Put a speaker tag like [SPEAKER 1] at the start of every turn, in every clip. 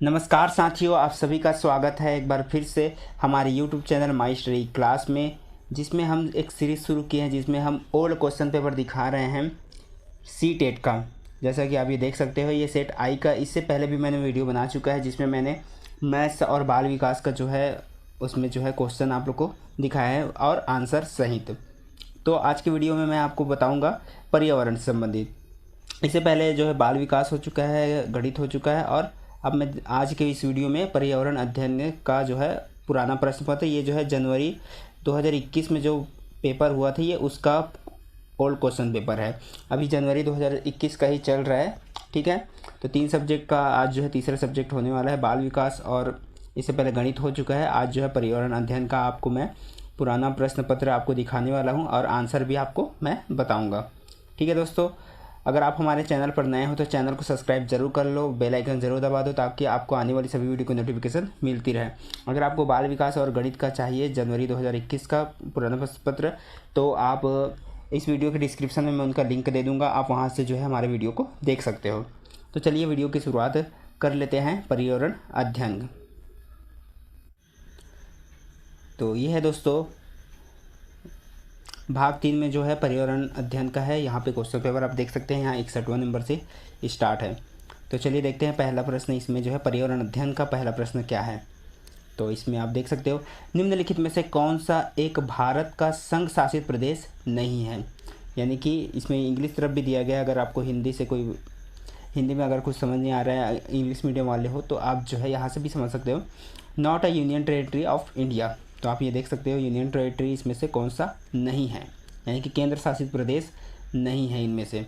[SPEAKER 1] नमस्कार साथियों, आप सभी का स्वागत है एक बार फिर से हमारे YouTube channel my study class में, जिसमें हम एक सीरीज़ शुरू किए हैं जिसमें हम ओल्ड क्वेश्चन पेपर दिखा रहे हैं सी टेट का। जैसा कि आप ये देख सकते हो, ये सेट आई का इससे पहले भी मैंने वीडियो बना चुका है जिसमें मैंने मैथ्स और बाल विकास का जो है उसमें जो है क्वेश्चन आप लोग को दिखाया है और आंसर सहित। तो आज की वीडियो में मैं आपको बताऊँगा पर्यावरण से संबंधित। इससे पहले जो है बाल विकास हो चुका है, गणित हो चुका है, और अब मैं आज के इस वीडियो में पर्यावरण अध्ययन का जो है पुराना प्रश्न पत्र, ये जो है जनवरी 2021 में जो पेपर हुआ था ये उसका ओल्ड क्वेश्चन पेपर है। अभी जनवरी 2021 का ही चल रहा है, ठीक है। तो 3 सब्जेक्ट का आज जो है तीसरा सब्जेक्ट होने वाला है बाल विकास, और इससे पहले गणित हो चुका है। आज जो है पर्यावरण अध्ययन का आपको मैं पुराना प्रश्न पत्र आपको दिखाने वाला हूँ और आंसर भी आपको मैं बताऊँगा, ठीक है दोस्तों। अगर आप हमारे चैनल पर नए हो तो चैनल को सब्सक्राइब जरूर कर लो, बेल आइकन जरूर दबा दो ताकि आपको आने वाली सभी वीडियो की नोटिफिकेशन मिलती रहे। अगर आपको बाल विकास और गणित का चाहिए जनवरी 2021 का पुराना प्रश्न पत्र, तो आप इस वीडियो के डिस्क्रिप्शन में मैं उनका लिंक दे दूँगा, आप वहाँ से जो है हमारे वीडियो को देख सकते हो। तो चलिए वीडियो की शुरुआत कर लेते हैं पर्यावरण अध्ययन। तो ये है दोस्तों भाग 3 में जो है पर्यावरण अध्ययन का है। यहाँ पे क्वेश्चन पेपर आप देख सकते हैं, यहाँ 61वां नंबर से स्टार्ट है। तो चलिए देखते हैं पहला प्रश्न इसमें जो है पर्यावरण अध्ययन का पहला प्रश्न क्या है। तो इसमें आप देख सकते हो, निम्नलिखित में से कौन सा एक भारत का संघ शासित प्रदेश नहीं है। यानी कि इसमें इंग्लिश तरफ भी दिया गया है। अगर आपको हिंदी में अगर कुछ समझ नहीं आ रहा है, इंग्लिश मीडियम वाले हो, तो आप जो है यहाँ से भी समझ सकते हो। Not a union territory of India, तो आप ये देख सकते हो यूनियन टेरेटरी इसमें से कौन सा नहीं है, यानी कि केंद्र शासित प्रदेश नहीं है इनमें से।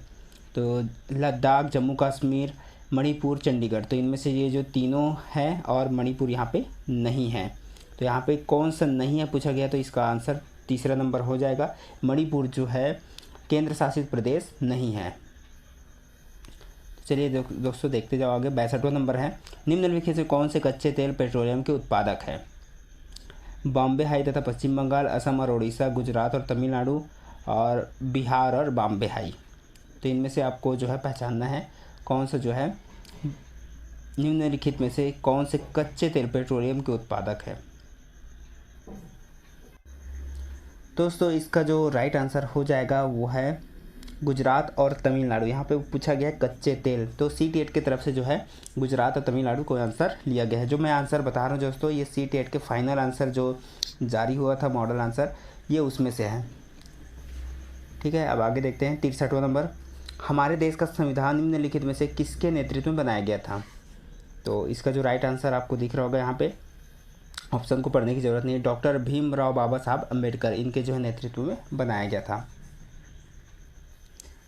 [SPEAKER 1] तो लद्दाख, जम्मू कश्मीर, मणिपुर, चंडीगढ़, तो इनमें से ये जो तीनों हैं और मणिपुर यहाँ पे नहीं है। तो यहाँ पे कौन सा नहीं है पूछा गया, तो इसका आंसर तीसरा नंबर हो जाएगा। मणिपुर जो है केंद्र शासित प्रदेश नहीं है। चलिए दोस्तों देखते जाओ आगे। 62वां नंबर है, निम्नलिखित से कौन से कच्चे तेल पेट्रोलियम के उत्पादक है। बॉम्बे हाई तथा पश्चिम बंगाल, असम और उड़ीसा, गुजरात और तमिलनाडु, और बिहार और बॉम्बे हाई। तो इनमें से आपको जो है पहचानना है कौन सा जो है निम्नलिखित में से कौन से कच्चे तेल पेट्रोलियम के उत्पादक है। दोस्तों इसका जो राइट आंसर हो जाएगा वो है गुजरात और तमिलनाडु। यहाँ पे पूछा गया है कच्चे तेल, तो सी टेट की तरफ से जो है गुजरात और तमिलनाडु को आंसर लिया गया है। जो मैं आंसर बता रहा हूँ दोस्तों, ये सी टेट के फाइनल आंसर जो जारी हुआ था मॉडल आंसर, ये उसमें से है, ठीक है। अब आगे देखते हैं 63वां नंबर, हमारे देश का संविधान निम्नलिखित में से किसके नेतृत्व में बनाया गया था। तो इसका जो राइट आंसर आपको दिख रहा होगा यहाँ पे, ऑप्शन को पढ़ने की ज़रूरत नहीं है, डॉक्टर भीमराव बाबा साहब अम्बेडकर, इनके जो है नेतृत्व में बनाया गया था।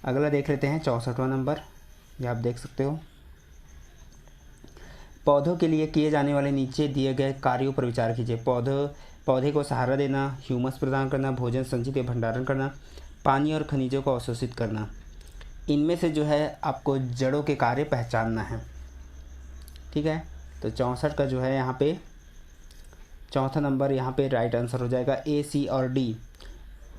[SPEAKER 1] अगला देख लेते हैं 64वां नंबर, ये आप देख सकते हो, पौधों के लिए किए जाने वाले नीचे दिए गए कार्यों पर विचार कीजिए। पौधे को सहारा देना, ह्यूमस प्रदान करना, भोजन संचित या भंडारण करना, पानी और खनिजों को अवशोषित करना। इनमें से जो है आपको जड़ों के कार्य पहचानना है, ठीक है। तो 64 का जो है यहाँ पे चौथा नंबर यहाँ पे राइट आंसर हो जाएगा ए, सी और डी।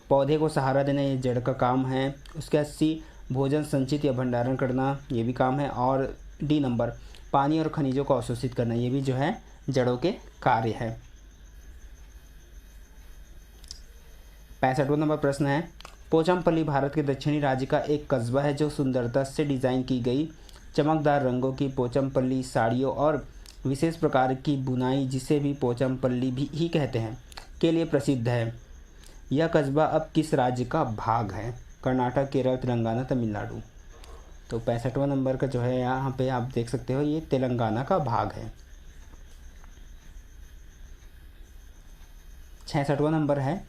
[SPEAKER 1] पौधे को सहारा देना ये जड़ का काम है। उसके 80 भोजन संचित या भंडारण करना, ये भी काम है। और डी नंबर पानी और खनिजों को अवशोषित करना, ये भी जो है जड़ों के कार्य है। 65वां नंबर प्रश्न है, पोचमपल्ली भारत के दक्षिणी राज्य का एक कस्बा है जो सुंदरता से डिज़ाइन की गई चमकदार रंगों की पोचमपल्ली साड़ियों और विशेष प्रकार की बुनाई, जिसे भी पोचमपल्ली भी ही कहते हैं, के लिए प्रसिद्ध है। यह कस्बा अब किस राज्य का भाग है। कर्नाटक, केरल, तेलंगाना, तमिलनाडु। तो 65वां नंबर का जो है यहाँ पे आप देख सकते हो ये तेलंगाना का भाग है। 66वां नंबर है,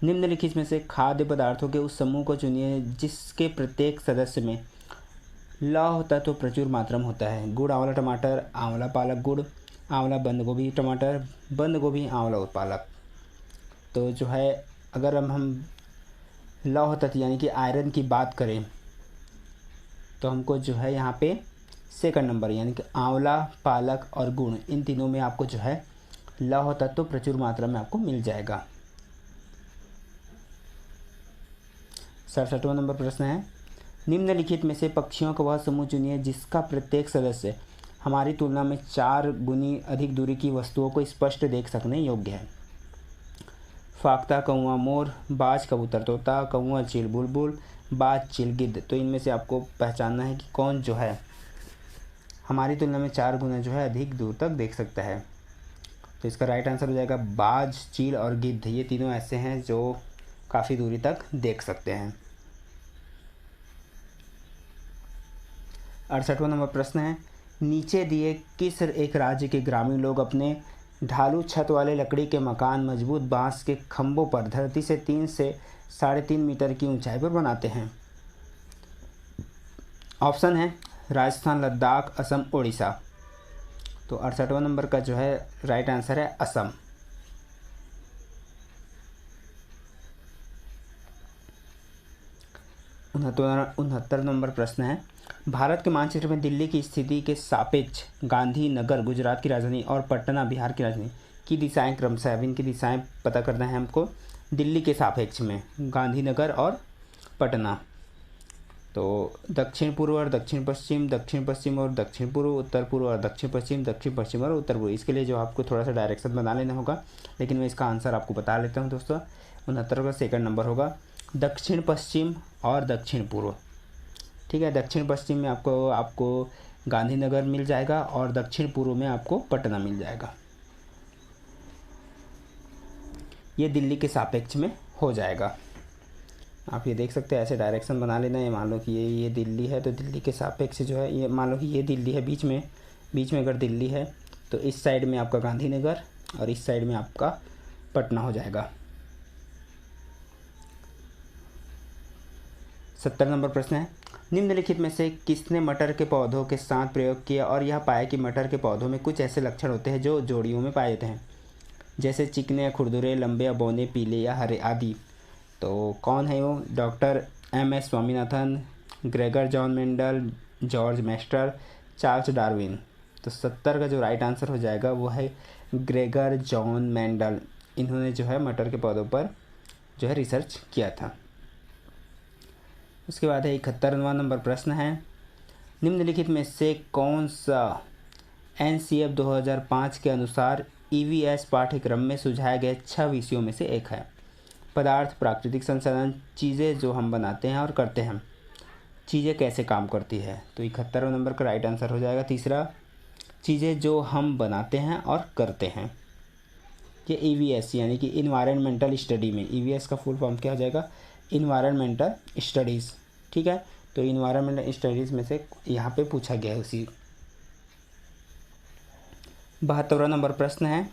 [SPEAKER 1] निम्नलिखित में से खाद्य पदार्थों के उस समूह को चुनिए जिसके प्रत्येक सदस्य में लौह तत्व प्रचुर मात्रा में होता है। गुड़, आंवला, टमाटर, आंवला पालक गुड़, आंवला बंद गोभी टमाटर, बंद गोभी आंवला पालक। तो जो है अगर हम लौह तत्व यानी कि आयरन की बात करें तो हमको जो है यहाँ पे सेकंड नंबर यानी कि आंवला, पालक और गुड़, इन तीनों में आपको जो है लौह तत्व प्रचुर मात्रा में आपको मिल जाएगा। 67वां नंबर प्रश्न है, निम्नलिखित में से पक्षियों का वह समूह चुनिए जिसका प्रत्येक सदस्य हमारी तुलना में 4 गुनी अधिक दूरी की वस्तुओं को स्पष्ट देख सकने योग्य है। फाख्ता, कौवा, मोर, बाज, कबूतर, तोता, कौवा, चील, बुलबुल, बाज, चील, गिद्ध। तो इनमें से आपको पहचानना है कि कौन जो है हमारी तुलना में 4 गुना जो है अधिक दूर तक देख सकता है। तो इसका राइट आंसर हो जाएगा बाज, चील और गिद्ध। ये तीनों ऐसे हैं जो काफ़ी दूरी तक देख सकते हैं। 68वां नंबर प्रश्न है, नीचे दिए किस एक राज्य के ग्रामीण लोग अपने ढालू छत वाले लकड़ी के मकान मजबूत बांस के खंभों पर धरती से 3 से 3.5 मीटर की ऊंचाई पर बनाते हैं? ऑप्शन है राजस्थान, लद्दाख, असम, उड़ीसा। तो 68वां नंबर का जो है राइट आंसर है असम। उनहत्तर नंबर प्रश्न है, भारत के मानचित्र में दिल्ली की स्थिति के सापेक्ष गांधीनगर गुजरात की राजधानी और पटना बिहार की राजधानी की दिशाएं क्रमशः, अब इनकी दिशाएं पता करना है हमको। दिल्ली के सापेक्ष में गांधीनगर और पटना। तो दक्षिण पूर्व और दक्षिण पश्चिम, दक्षिण पश्चिम और दक्षिण पूर्व, उत्तर पूर्व और दक्षिण पश्चिम और उत्तर पूर्व। इसके लिए जो आपको थोड़ा सा डायरेक्शन बना लेना होगा, लेकिन मैं इसका आंसर आपको बता लेता हूँ दोस्तों। 69 का सेकंड नंबर होगा दक्षिण पश्चिम और दक्षिण पूर्व। ठीक है, दक्षिण पश्चिम में आपको गांधीनगर मिल जाएगा और दक्षिण पूर्व में आपको पटना मिल जाएगा। ये दिल्ली के सापेक्ष में हो जाएगा। आप ये देख सकते हैं, ऐसे डायरेक्शन बना लेना है। मान लो कि ये दिल्ली है, तो दिल्ली के सापेक्ष जो है, ये मान लो कि ये दिल्ली है, बीच में अगर दिल्ली है तो इस साइड में आपका गांधीनगर और इस साइड में आपका पटना हो जाएगा। 70 नंबर प्रश्न है, निम्नलिखित में से किसने मटर के पौधों के साथ प्रयोग किया और यह पाया कि मटर के पौधों में कुछ ऐसे लक्षण होते हैं जो जोड़ियों में पाए जाते हैं, जैसे चिकने या खुरदुरे, लंबे या बौने, पीले या हरे आदि? तो कौन है वो? Doctor MS Swaminathan, Gregor John Mendel, George मेस्टर, Charles Darwin. तो 70 का जो राइट आंसर हो जाएगा वो है ग्रेगर जॉन मेंडल। इन्होंने जो है मटर के पौधों पर जो है रिसर्च किया था। उसके बाद है 71वां नंबर प्रश्न है, निम्नलिखित में से कौन सा NCF 2005 के अनुसार EVS पाठ्यक्रम में सुझाए गए 6 विषयों में से एक है? पदार्थ, प्राकृतिक संसाधन, चीज़ें जो हम बनाते हैं और करते हैं, चीज़ें कैसे काम करती है। तो 71वां नंबर का राइट आंसर हो जाएगा तीसरा, चीज़ें जो हम बनाते हैं और करते हैं। ये EVS यानी कि इन्वायरमेंटल स्टडी में, EVS का फुल फॉर्म क्या हो जाएगा? Environmental studies. ठीक है, तो इन्वायरमेंटल स्टडीज़ में से यहाँ पे पूछा गया है उसी। 72वां नंबर प्रश्न है,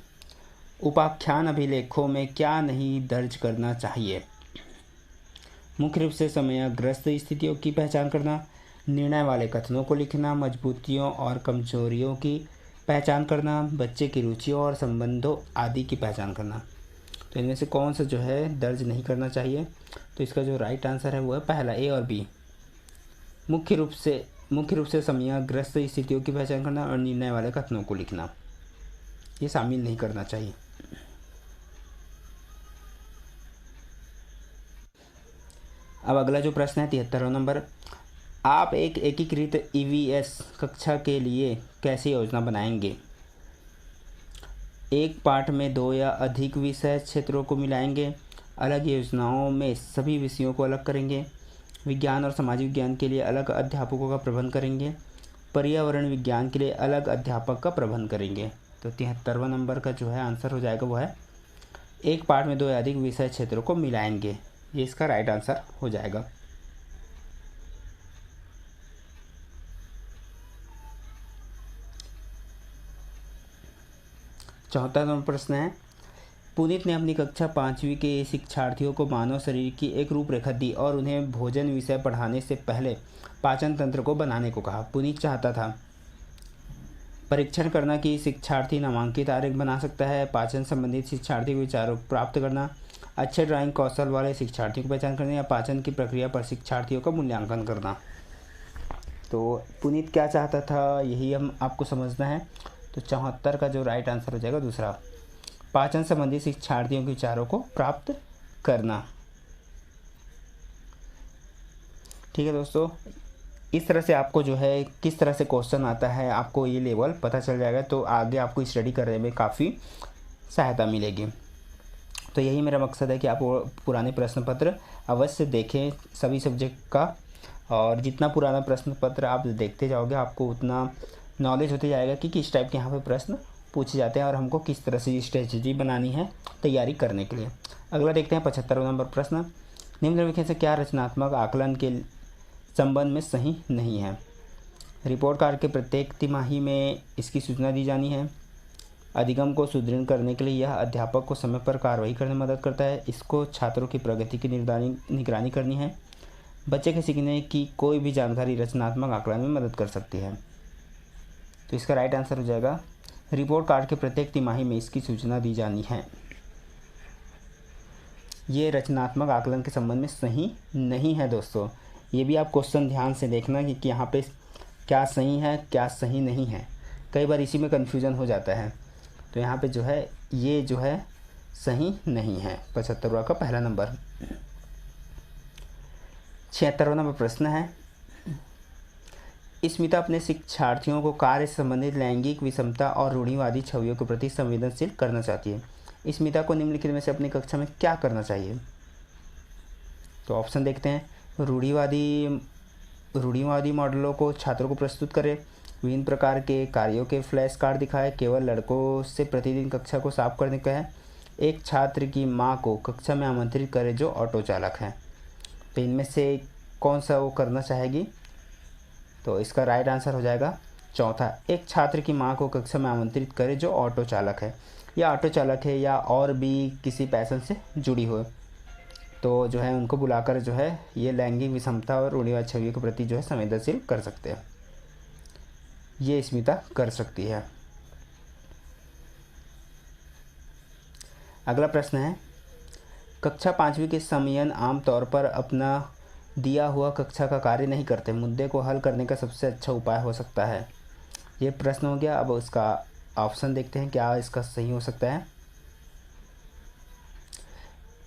[SPEAKER 1] उपाख्यान अभिलेखों में क्या नहीं दर्ज करना चाहिए? मुख्य रूप से समयग्रस्त स्थितियों की पहचान करना, निर्णय वाले कथनों को लिखना, मजबूतियों और कमजोरियों की पहचान करना, बच्चे की रुचियों और संबंधों आदि की पहचान करना। तो इनमें से कौन सा जो है दर्ज नहीं करना चाहिए? तो इसका जो राइट आंसर है वो है पहला, A और B। मुख्य रूप से समयग्रस्त स्थितियों की पहचान करना और निर्णय वाले कथनों को लिखना, ये शामिल नहीं करना चाहिए। अब अगला जो प्रश्न है 73वां नंबर, आप एक एकीकृत EVS कक्षा के लिए कैसे योजना बनाएंगे? एक पाठ में 2 या अधिक विषय क्षेत्रों को मिलाएंगे, अलग योजनाओं में सभी विषयों को अलग करेंगे, विज्ञान और सामाजिक विज्ञान के लिए अलग अध्यापकों का प्रबंध करेंगे, पर्यावरण विज्ञान के लिए अलग अध्यापक का प्रबंध करेंगे। तो 73वां नंबर का जो है आंसर हो जाएगा वो है एक पाठ में 2 या अधिक विषय क्षेत्रों को मिलाएंगे। ये इसका राइट आंसर हो जाएगा। 74वां नंबर प्रश्न है, पुनीत ने अपनी कक्षा 5वीं के शिक्षार्थियों को मानव शरीर की एक रूपरेखा दी और उन्हें भोजन विषय पढ़ाने से पहले पाचन तंत्र को बनाने को कहा। पुनीत चाहता था परीक्षण करना कि शिक्षार्थी नामांकित आरेख बना सकता है, पाचन संबंधित शिक्षार्थी को विचारों प्राप्त करना, अच्छे ड्राइंग कौशल वाले शिक्षार्थियों की पहचान करना या पाचन की प्रक्रिया पर शिक्षार्थियों का मूल्यांकन करना। तो पुनीत क्या चाहता था यही हम आपको समझना है। तो 74 का जो राइट आंसर हो जाएगा दूसरा, पाचन संबंधी शिक्षार्थियों के विचारों को प्राप्त करना। ठीक है दोस्तों, इस तरह से आपको जो है किस तरह से क्वेश्चन आता है आपको ये लेवल पता चल जाएगा, तो आगे आपको स्टडी करने में काफ़ी सहायता मिलेगी। तो यही मेरा मकसद है कि आप पुराने प्रश्न पत्र अवश्य देखें सभी सब्जेक्ट का, और जितना पुराना प्रश्न पत्र आप देखते जाओगे आपको उतना नॉलेज होते जाएगा कि किस टाइप के यहाँ पे प्रश्न पूछे जाते हैं और हमको किस तरह से स्ट्रेटजी बनानी है तैयारी करने के लिए। अगला देखते हैं 75 नंबर प्रश्न, निम्नलिखित से क्या रचनात्मक आकलन के संबंध में सही नहीं है। रिपोर्ट कार्ड के प्रत्येक तिमाही में इसकी सूचना दी जानी है। अधिगम को सुदृढ़ करने के लिए यह अध्यापक को समय पर कार्रवाई करने में मदद करता है। इसको छात्रों की प्रगति की निगरानी करनी है। बच्चे के सीखने की कोई भी जानकारी रचनात्मक आकलन में मदद कर सकती है। तो इसका राइट आंसर हो जाएगा रिपोर्ट कार्ड के प्रत्येक तिमाही में इसकी सूचना दी जानी है। ये रचनात्मक आकलन के संबंध में सही नहीं है दोस्तों। ये भी आप क्वेश्चन ध्यान से देखना कि यहाँ पे क्या सही है क्या सही नहीं है, कई बार इसी में कन्फ्यूज़न हो जाता है। तो यहाँ पे जो है ये जो है सही नहीं है। 75वां का पहला नंबर। 76वां नंबर प्रश्न है, स्मिता अपने शिक्षार्थियों को कार्य से संबंधित लैंगिक विषमता और रूढ़िवादी छवियों के प्रति संवेदनशील करना चाहती है। स्मिता को निम्नलिखित में से अपनी कक्षा में क्या करना चाहिए। तो ऑप्शन देखते हैं, रूढ़िवादी मॉडलों को छात्रों को प्रस्तुत करें, विभिन्न प्रकार के कार्यों के फ्लैश कार्ड दिखाएं, केवल लड़कों से प्रतिदिन कक्षा को साफ करने का है, एक छात्र की मां को कक्षा में आमंत्रित करें जो ऑटो चालक है। तो इनमें से कौन सा वो करना चाहेगी। तो इसका राइट आंसर हो जाएगा चौथा, एक छात्र की मां को कक्षा में आमंत्रित करे जो ऑटो चालक है, या ऑटो चालक है या और भी किसी पैशन से जुड़ी हो, तो जो है उनको बुलाकर जो है ये लैंगिक विषमता और रूढ़िवादी छवियों के प्रति जो है संवेदनशील कर सकते हैं। ये स्मिता कर सकती है। अगला प्रश्न है, कक्षा 5वीं के समयन आमतौर पर अपना दिया हुआ कक्षा का कार्य नहीं करते, मुद्दे को हल करने का सबसे अच्छा उपाय हो सकता है। ये प्रश्न हो गया। अब उसका ऑप्शन देखते हैं क्या इसका सही हो सकता है।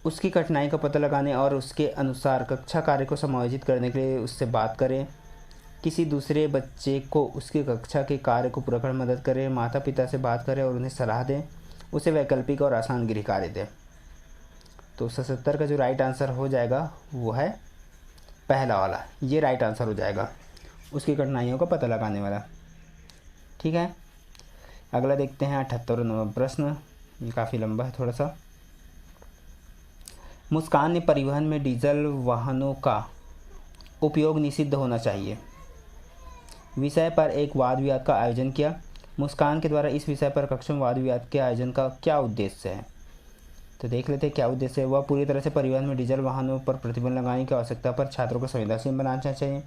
[SPEAKER 1] उसकी कठिनाई का पता लगाने और उसके अनुसार कक्षा कार्य को समायोजित करने के लिए उससे बात करें, किसी दूसरे बच्चे को उसकी कक्षा के कार्य को पूरा करने में मदद करें, माता पिता से बात करें और उन्हें सलाह दें, उसे वैकल्पिक और आसान गृह कार्य दें। तो 77 का जो राइट आंसर हो जाएगा वो है पहला वाला, ये राइट आंसर हो जाएगा, उसकी कठिनाइयों का पता लगाने वाला। ठीक है, अगला देखते हैं 78 नंबर प्रश्न। ये काफ़ी लंबा है थोड़ा सा। मुस्कान ने परिवहन में डीजल वाहनों का उपयोग निषिद्ध होना चाहिए विषय पर एक वाद विवाद का आयोजन किया। मुस्कान के द्वारा इस विषय पर कक्षा में वाद विवाद के आयोजन का क्या उद्देश्य है। तो देख लेते हैं क्या उद्देश्य है। वह पूरी तरह से परिवहन में डीजल वाहनों पर प्रतिबंध लगाने की आवश्यकता पर छात्रों को संवेदनशील बनाना चाहिए।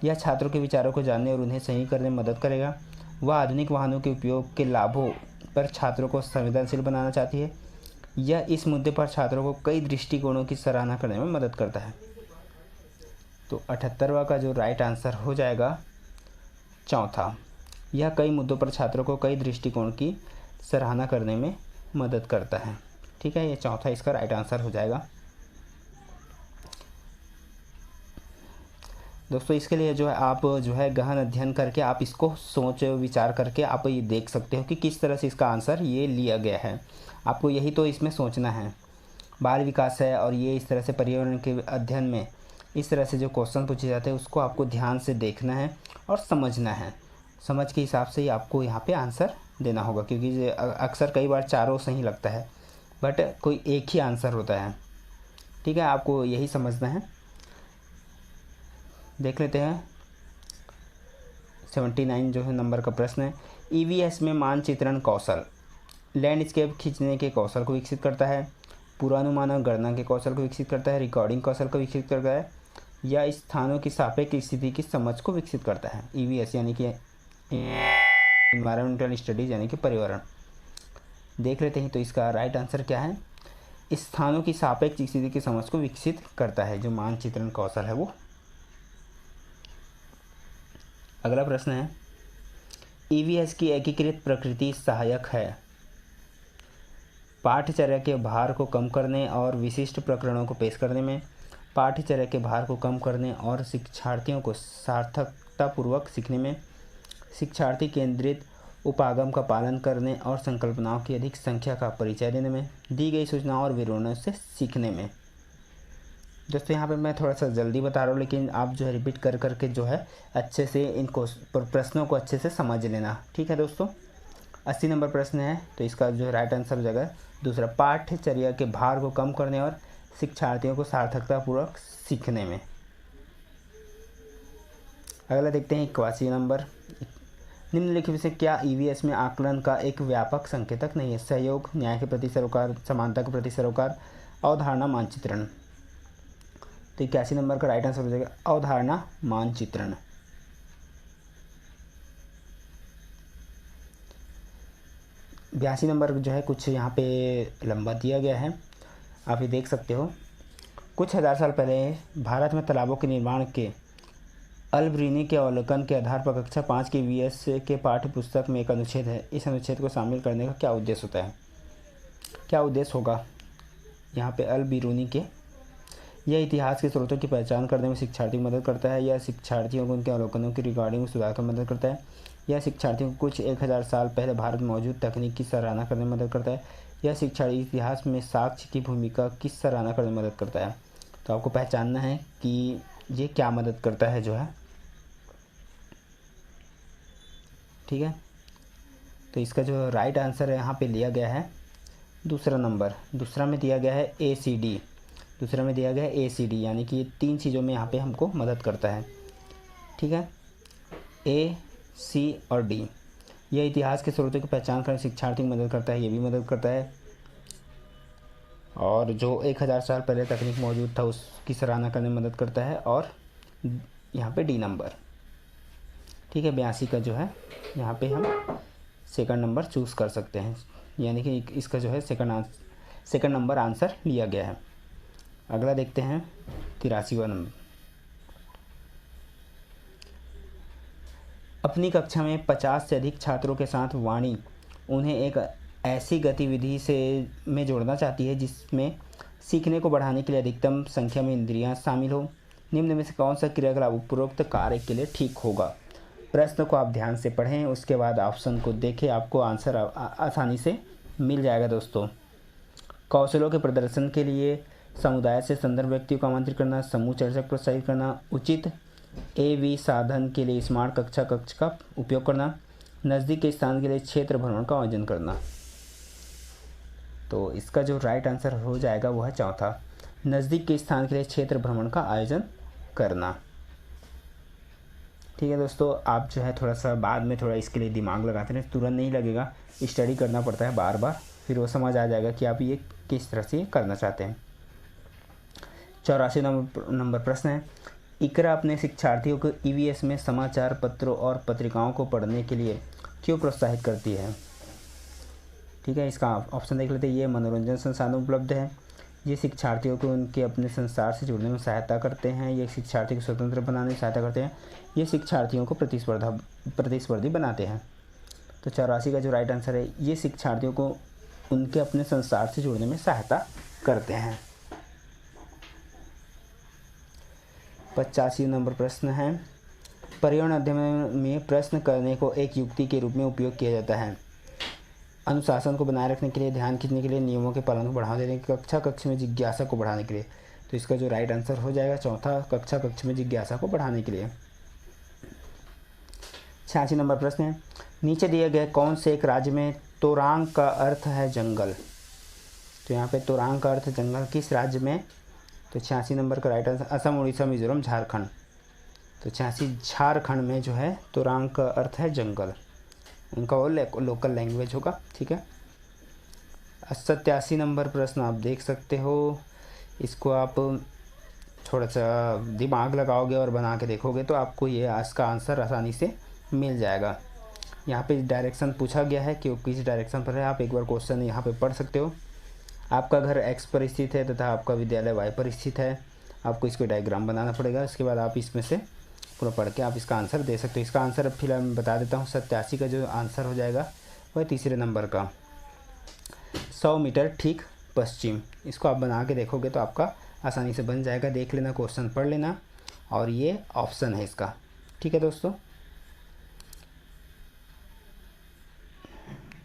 [SPEAKER 1] यह छात्रों के विचारों को जानने और उन्हें सही करने में मदद करेगा। वह आधुनिक वाहनों के उपयोग के लाभों पर छात्रों को संवेदनशील बनाना चाहती है। यह इस मुद्दे पर छात्रों को कई दृष्टिकोणों की सराहना करने में मदद करता है। तो 78वां का जो राइट आंसर हो जाएगा चौथा, यह कई मुद्दों पर छात्रों को कई दृष्टिकोण की सराहना करने में मदद करता है। ठीक है, ये चौथा इसका राइट आंसर हो जाएगा। दोस्तों इसके लिए जो है आप जो है गहन अध्ययन करके आप इसको सोच विचार करके आप ये देख सकते हो कि किस तरह से इसका आंसर ये लिया गया है। आपको यही तो इसमें सोचना है। बाल विकास है और ये इस तरह से पर्यावरण के अध्ययन में इस तरह से जो क्वेश्चन पूछे जाते हैं उसको आपको ध्यान से देखना है और समझना है। समझ के हिसाब से ही आपको यहाँ पे आंसर देना होगा, क्योंकि अक्सर कई बार चारों सही लगता है बट कोई एक ही आंसर होता है। ठीक है, आपको यही समझना है। देख लेते हैं 79 जो है नंबर का प्रश्न है। ईवीएस में मानचित्रण कौशल लैंडस्केप खींचने के कौशल को विकसित करता है, पूर्वानुमान और गणना के कौशल को विकसित करता है, रिकॉर्डिंग कौशल को विकसित करता है, या स्थानों की सापेक्ष स्थिति की समझ को विकसित करता है। ईवीएस यानी कि इन्वायरमेंटल स्टडीज यानी कि पर्यावरण। देख लेते हैं तो इसका राइट आंसर क्या है। स्थानों की सापेक्ष स्थिति की समझ को विकसित करता है जो मानचित्रण कौशल है वो। अगला प्रश्न है, ईवीएस की एकीकृत प्रकृति सहायक है पाठ्यचर्या के भार को कम करने और विशिष्ट प्रकरणों को पेश करने में, पाठ्यचर्या के भार को कम करने और शिक्षार्थियों को सार्थकतापूर्वक सीखने में, शिक्षार्थी केंद्रित उपागम का पालन करने और संकल्पनाओं की अधिक संख्या का परिचय देने में, दी गई सूचनाओं और विवरणों से सीखने में। दोस्तों यहाँ पे मैं थोड़ा सा जल्दी बता रहा हूँ, लेकिन आप जो है रिपीट कर करके जो है अच्छे से इनको प्रश्नों को अच्छे से समझ लेना। ठीक है दोस्तों, 80 नंबर प्रश्न है, तो इसका जो राइट आंसर हो जाएगा दूसरा, पाठ्यचर्या के भार को कम करने और शिक्षार्थियों को सार्थकतापूर्वक सीखने में। अगला देखते हैं 81 नंबर, निम्नलिखित से क्या ईवीएस में आकलन का एक व्यापक संकेतक नहीं है? सहयोग, न्याय के प्रति सरोकार, समानता के प्रति सरोकार, अवधारणा मानचित्रण। तो 81 नंबर का राइट आंसर हो जाएगा अवधारणा मानचित्रण। बयासी नंबर जो है कुछ यहाँ पे लंबा दिया गया है, आप ये देख सकते हो। कुछ हज़ार साल पहले भारत में तालाबों के निर्माण के अल्बरीनी के अवलोकन के आधार पर कक्षा 5 के वीएस के पाठ्य पुस्तक में एक अनुच्छेद है। इस अनुच्छेद को शामिल करने का क्या उद्देश्य होता है? क्या उद्देश्य होगा यहाँ पे अल-बिरूनी के? यह इतिहास के स्रोतों की पहचान करने में शिक्षार्थी की मदद करता है, या शिक्षार्थियों को उनके अवलोकनों की रिकॉर्डिंग में सुधार कर मदद करता है, या शिक्षार्थियों को कुछ 1000 साल पहले भारत में मौजूद तकनीक की सराहना करने में मदद करता है, या शिक्षार्थी इतिहास में साक्ष्य की भूमिका की सराहना करने में मदद करता है। तो आपको पहचानना है कि ये क्या मदद करता है जो है। ठीक है, तो इसका जो राइट आंसर है यहाँ पे लिया गया है दूसरा नंबर। दूसरा में दिया गया है ACD, दूसरा में दिया गया है ACD, यानी कि ये 3 चीज़ों में यहाँ पे हमको मदद करता है। ठीक है, A, C और D। यह इतिहास के स्रोतों की पहचान करने शिक्षार्थी की मदद करता है, ये भी मदद करता है। और जो 1000 साल पहले तकनीक मौजूद था उसकी सराहना करने में मदद करता है। और यहाँ पे D नंबर। ठीक है, 82 का जो है यहाँ पे हम सेकंड नंबर चूज़ कर सकते हैं, यानी कि इसका जो है सेकंड नंबर आंसर लिया गया है। अगला देखते हैं 83वां नंबर। अपनी कक्षा में 50 से अधिक छात्रों के साथ वाणी उन्हें एक ऐसी गतिविधि में जोड़ना चाहती है जिसमें सीखने को बढ़ाने के लिए अधिकतम संख्या में इंद्रियां शामिल हो। निम्न में से कौन सा क्रियाकलाप उपरोक्त कार्य के लिए ठीक होगा? प्रश्न को आप ध्यान से पढ़ें, उसके बाद ऑप्शन को देखें, आपको आंसर आसानी से मिल जाएगा। दोस्तों, कौशलों के प्रदर्शन के लिए समुदाय से संदर्भ व्यक्तियों को आमंत्रित करना, समूह चर्चा को प्रोत्साहित करना, उचित AV साधन के लिए स्मार्ट कक्ष का उपयोग करना, नज़दीक के स्थान के लिए क्षेत्र भ्रमण का आयोजन करना। तो इसका जो राइट आंसर हो जाएगा वो है चौथा, नज़दीक के स्थान के लिए क्षेत्र भ्रमण का आयोजन करना। ठीक है दोस्तों, आप जो है थोड़ा सा बाद में थोड़ा इसके लिए दिमाग लगाते हैं, तुरंत नहीं लगेगा, स्टडी करना पड़ता है बार बार, फिर वो समझ आ जाएगा कि आप ये किस तरह से करना चाहते हैं। 84 नंबर प्रश्न है, इकरा अपने शिक्षार्थियों को EVS में समाचार पत्रों और पत्रिकाओं को पढ़ने के लिए क्यों प्रोत्साहित करती है? ठीक है, इसका ऑप्शन देख लेते हैं। ये मनोरंजन संसाधन उपलब्ध है, ये शिक्षार्थियों को उनके अपने संसार से जुड़ने में सहायता करते हैं, ये शिक्षार्थी को स्वतंत्र बनाने में सहायता करते हैं, ये शिक्षार्थियों को प्रतिस्पर्धी बनाते हैं। तो 84 का जो राइट आंसर है, ये शिक्षार्थियों को उनके अपने संसार से जुड़ने में सहायता करते हैं। 85 नंबर प्रश्न है, पर्यावरण अध्ययन में प्रश्न करने को एक युक्ति के रूप में उपयोग किया जाता है। अनुशासन को बनाए रखने के लिए, ध्यान खींचने के लिए, नियमों के पालन को बढ़ावा देने के, कक्षा में जिज्ञासा को बढ़ाने के लिए। तो इसका जो राइट आंसर हो जाएगा चौथा, कक्षा में जिज्ञासा को बढ़ाने के लिए। 86 नंबर प्रश्न है, नीचे दिए गए कौन से एक राज्य में तोरांग का अर्थ है जंगल? तो यहाँ पे तोरांग का अर्थ जंगल किस राज्य में? तो 86 नंबर का राइट आंसर असम, उड़ीसा, मिजोरम, झारखंड। तो 86 झारखंड में जो है तोरांग का अर्थ है जंगल, उनका वो लोकल लैंग्वेज होगा। ठीक है, 87 नंबर प्रश्न आप देख सकते हो, इसको आप थोड़ा सा दिमाग लगाओगे और बना के देखोगे तो आपको ये इसका आंसर आसानी से मिल जाएगा। यहाँ पे डायरेक्शन पूछा गया है कि वो किस डायरेक्शन पर है, आप एक बार क्वेश्चन यहाँ पे पढ़ सकते हो। आपका घर X पर स्थित है तथा आपका विद्यालय Y पर स्थित है, आपको इसको डायग्राम बनाना पड़ेगा, इसके बाद आप इसमें से पूरा पढ़ के आप इसका आंसर दे सकते हो। इसका आंसर अब फिलहाल मैं बता देता हूँ, 87 का जो आंसर हो जाएगा वह तीसरे नंबर का 100 मीटर ठीक पश्चिम। इसको आप बना के देखोगे तो आपका आसानी से बन जाएगा। देख लेना, क्वेश्चन पढ़ लेना, और ये ऑप्शन है इसका। ठीक है दोस्तों,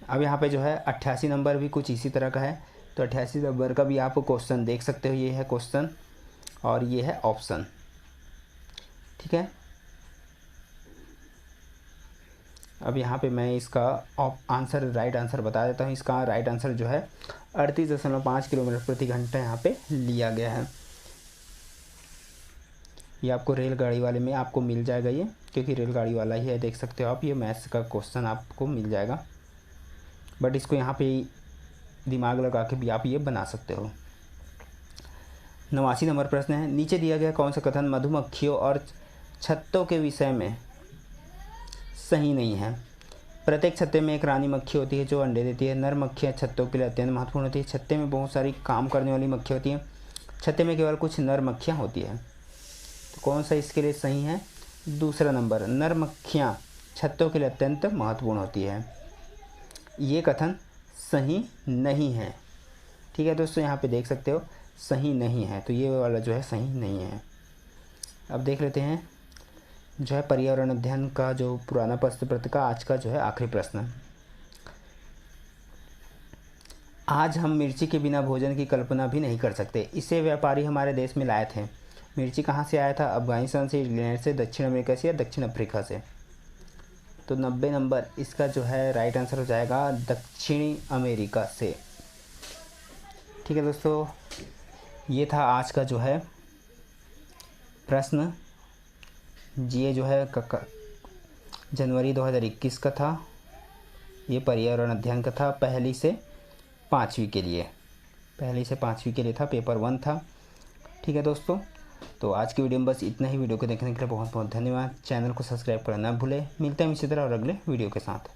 [SPEAKER 1] अब यहाँ पे जो है 88 नंबर भी कुछ इसी तरह का है, तो 88 नंबर का भी आप क्वेश्चन देख सकते हो। ये है क्वेश्चन और ये है ऑप्शन। ठीक है, अब यहाँ पे मैं इसका आंसर, राइट आंसर बता देता हूँ। इसका राइट आंसर जो है 38.5 किलोमीटर प्रति घंटा यहाँ पे लिया गया है। ये आपको रेलगाड़ी वाले में आपको मिल जाएगा ये, क्योंकि रेलगाड़ी वाला ही है, देख सकते हो आप। ये मैथ्स का क्वेश्चन आपको मिल जाएगा, बट इसको यहाँ पे दिमाग लगा के भी आप ये बना सकते हो। 89 नंबर प्रश्न है, नीचे दिया गया कौन सा कथन मधुमक्खियों और छत्तों के विषय में सही नहीं है। प्रत्येक छत्ते में एक रानी मक्खी होती है जो अंडे देती है। नर मक्खियाँ छत्तों के लिए अत्यंत महत्वपूर्ण होती है। छत्ते में बहुत सारी काम करने वाली मक्खी होती हैं। छत्ते में केवल कुछ नर मक्खियाँ होती हैं। तो कौन सा इसके लिए सही है? दूसरा नंबर, नर मक्खियाँ छत्तों के लिए अत्यंत महत्वपूर्ण होती है। ये कथन सही नहीं है। ठीक है दोस्तों, यहाँ पे देख सकते हो सही नहीं है, तो ये वाला जो है सही नहीं है। अब देख लेते हैं जो है पर्यावरण अध्ययन का जो पुराना प्रश्न पत्र का आज का जो है आखिरी प्रश्न। आज हम मिर्ची के बिना भोजन की कल्पना भी नहीं कर सकते। इसे व्यापारी हमारे देश में लाए थे। मिर्ची कहाँ से आया था? अफगानिस्तान से, इंग्लैंड से, दक्षिण अमेरिका से या दक्षिण अफ्रीका से? तो 90 नंबर इसका जो है राइट आंसर हो जाएगा दक्षिणी अमेरिका से। ठीक है दोस्तों, ये था आज का जो है प्रश्न। ये जो है जनवरी 2021 का था। ये पर्यावरण अध्ययन का था, पहली से पाँचवीं के लिए था, पेपर 1 था। ठीक है दोस्तों, तो आज की वीडियो में बस इतना ही। वीडियो को देखने के लिए बहुत बहुत धन्यवाद। चैनल को सब्सक्राइब करना ना भूलें। मिलते हैं इसी तरह और अगले वीडियो के साथ।